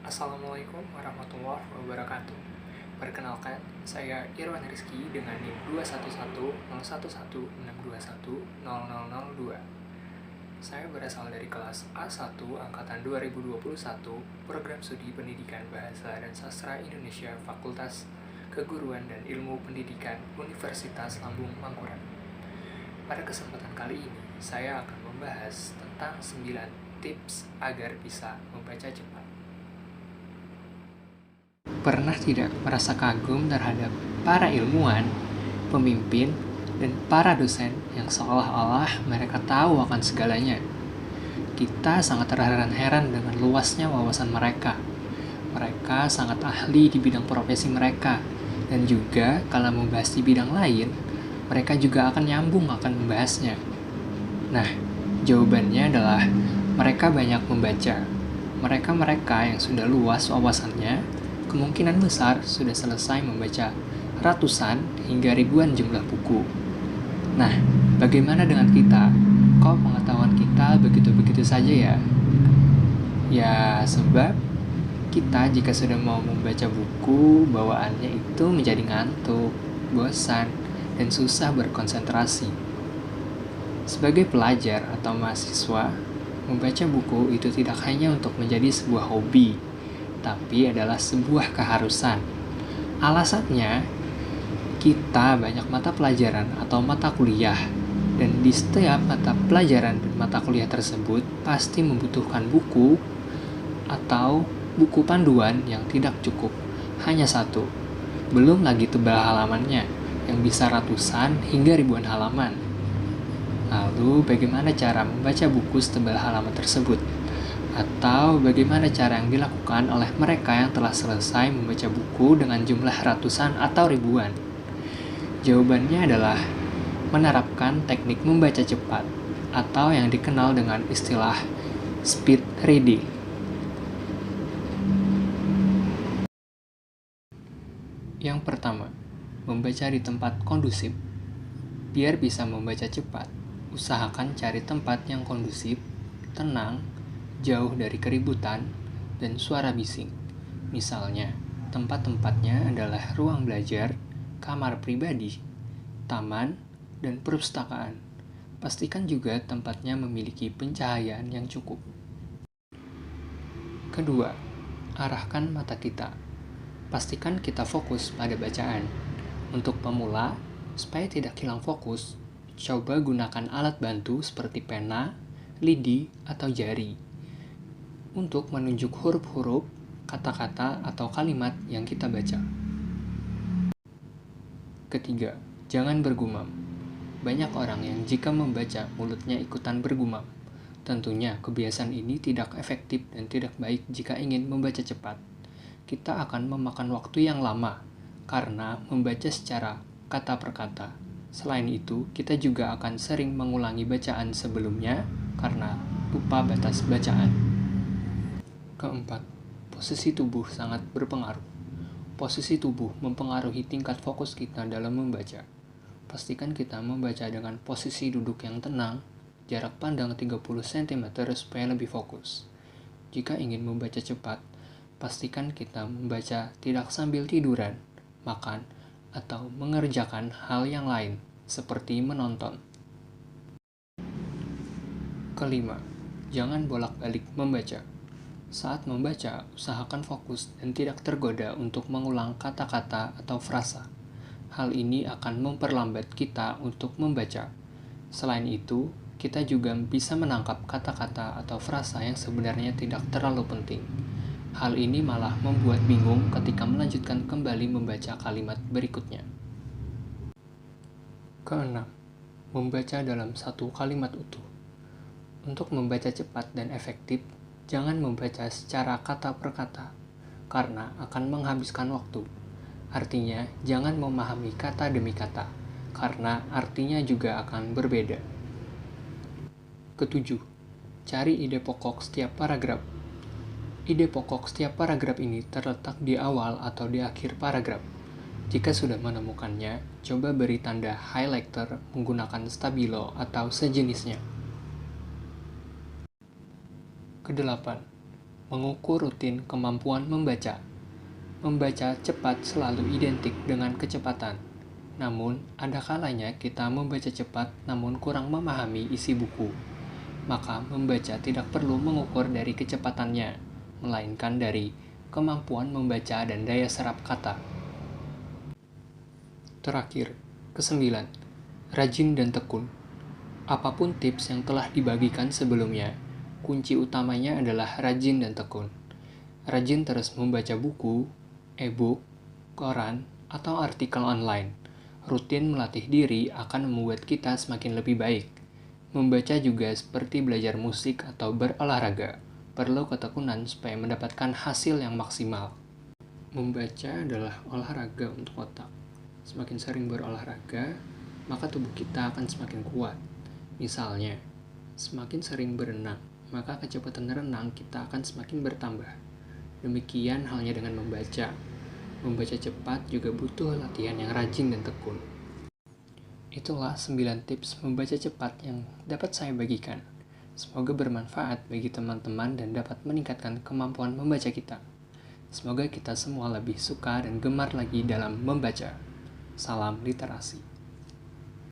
Assalamualaikum warahmatullahi wabarakatuh. Perkenalkan, saya Irwan Rizky dengan NIM 2110116210002. Saya berasal dari kelas A1 angkatan 2021, Program Studi Pendidikan Bahasa dan Sastra Indonesia, Fakultas Keguruan dan Ilmu Pendidikan, Universitas Lambung Mangkurat. Pada kesempatan kali ini, saya akan membahas tentang 9 tips agar bisa membaca cepat. Pernah tidak merasa kagum terhadap para ilmuwan, pemimpin, dan para dosen yang seolah-olah mereka tahu akan segalanya? Kita sangat terheran-heran dengan luasnya wawasan mereka. Mereka sangat ahli di bidang profesi mereka, dan juga kalau membahas di bidang lain, mereka juga akan nyambung akan membahasnya. Nah, jawabannya adalah mereka banyak membaca. Mereka yang sudah luas wawasannya, kemungkinan besar sudah selesai membaca ratusan hingga ribuan jumlah buku. Nah, bagaimana dengan kita? Kok pengetahuan kita begitu-begitu saja ya? Ya, sebab kita jika sudah mau membaca buku, bawaannya itu menjadi ngantuk, bosan, dan susah berkonsentrasi. Sebagai pelajar atau mahasiswa, membaca buku itu tidak hanya untuk menjadi sebuah hobi, tapi adalah sebuah keharusan. Alasannya, kita banyak mata pelajaran atau mata kuliah, dan di setiap mata pelajaran dan mata kuliah tersebut pasti membutuhkan buku atau buku panduan yang tidak cukup hanya satu. Belum lagi tebal halamannya yang bisa ratusan hingga ribuan halaman. Lalu bagaimana cara membaca buku setebal halaman tersebut? Atau bagaimana cara yang dilakukan oleh mereka yang telah selesai membaca buku dengan jumlah ratusan atau ribuan? Jawabannya adalah menerapkan teknik membaca cepat atau yang dikenal dengan istilah speed reading. Yang pertama, membaca di tempat kondusif. Biar bisa membaca cepat, usahakan cari tempat yang kondusif, tenang, jauh dari keributan dan suara bising. Misalnya, tempat-tempatnya adalah ruang belajar, kamar pribadi, taman, dan perpustakaan. Pastikan juga tempatnya memiliki pencahayaan yang cukup. Kedua, arahkan mata kita. Pastikan kita fokus pada bacaan. Untuk pemula, supaya tidak hilang fokus, coba gunakan alat bantu seperti pena, lidi, atau jari untuk menunjuk huruf-huruf, kata-kata, atau kalimat yang kita baca. Ketiga, jangan bergumam. Banyak orang yang jika membaca mulutnya ikutan bergumam. Tentunya kebiasaan ini tidak efektif dan tidak baik jika ingin membaca cepat. Kita akan memakan waktu yang lama karena membaca secara kata per kata. Selain itu, kita juga akan sering mengulangi bacaan sebelumnya karena lupa batas bacaan. Keempat, posisi tubuh sangat berpengaruh. Posisi tubuh mempengaruhi tingkat fokus kita dalam membaca. Pastikan kita membaca dengan posisi duduk yang tenang, jarak pandang 30 cm supaya lebih fokus. Jika ingin membaca cepat, pastikan kita membaca tidak sambil tiduran, makan, atau mengerjakan hal yang lain, seperti menonton. Kelima, jangan bolak-balik membaca. Saat membaca, usahakan fokus dan tidak tergoda untuk mengulang kata-kata atau frasa. Hal ini akan memperlambat kita untuk membaca. Selain itu, kita juga bisa menangkap kata-kata atau frasa yang sebenarnya tidak terlalu penting. Hal ini malah membuat bingung ketika melanjutkan kembali membaca kalimat berikutnya. Keenam, membaca dalam satu kalimat utuh. Untuk membaca cepat dan efektif, jangan membaca secara kata per kata, karena akan menghabiskan waktu. Artinya, jangan memahami kata demi kata, karena artinya juga akan berbeda. Ketujuh, cari ide pokok setiap paragraf. Ide pokok setiap paragraf ini terletak di awal atau di akhir paragraf. Jika sudah menemukannya, coba beri tanda highlighter menggunakan stabilo atau sejenisnya. Kedelapan, Mengukur rutin kemampuan membaca. Membaca cepat selalu identik dengan kecepatan. Namun, ada kalanya kita membaca cepat namun kurang memahami isi buku. Maka, membaca tidak perlu mengukur dari kecepatannya, melainkan dari kemampuan membaca dan daya serap kata. Terakhir, kesembilan, rajin dan tekun. Apapun tips yang telah dibagikan sebelumnya, kunci utamanya adalah rajin dan tekun. Rajin terus membaca buku, e-book, koran, atau artikel online. Rutin melatih diri akan membuat kita semakin lebih baik. Membaca juga seperti belajar musik atau berolahraga. Perlu ketekunan supaya mendapatkan hasil yang maksimal. Membaca adalah olahraga untuk otak. Semakin sering berolahraga, maka tubuh kita akan semakin kuat. Misalnya, semakin sering berenang, maka kecepatan renang kita akan semakin bertambah. Demikian halnya dengan membaca. Membaca cepat juga butuh latihan yang rajin dan tekun. Itulah 9 tips membaca cepat yang dapat saya bagikan. Semoga bermanfaat bagi teman-teman dan dapat meningkatkan kemampuan membaca kita. Semoga kita semua lebih suka dan gemar lagi dalam membaca. Salam literasi.